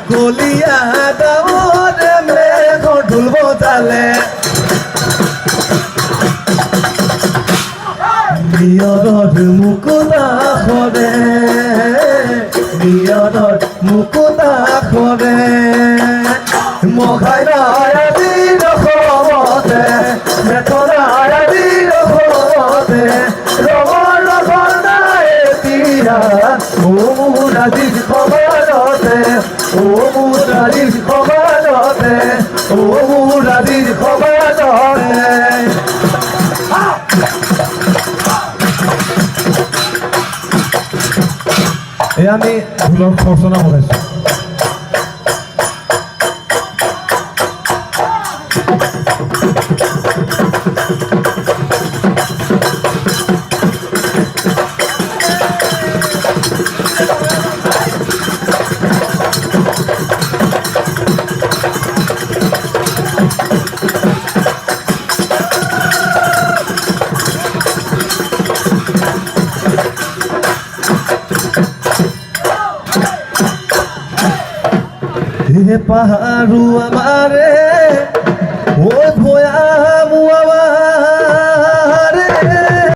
কলিয়া গাঁৱৰে মেঘৰ ঢোল বজালে নিয়ৰৰ মুকুতা সৰে নিয়ৰৰ মুকুতা সৰে মঘাই ৰাতিৰ সমতে মেথৰাই ৰাতিৰ সমতে ৰঙৰ ৰঙৰ নাই এতিয়া মোৰ আজিৰ সমানতে মোৰ আজিৰ সমানতে মোৰ আজিৰ সমানতে আমি ঢোলৰ খৰচনা বনাইছোঁ পাহাড়ু আমারে ও ভয়ামু আমার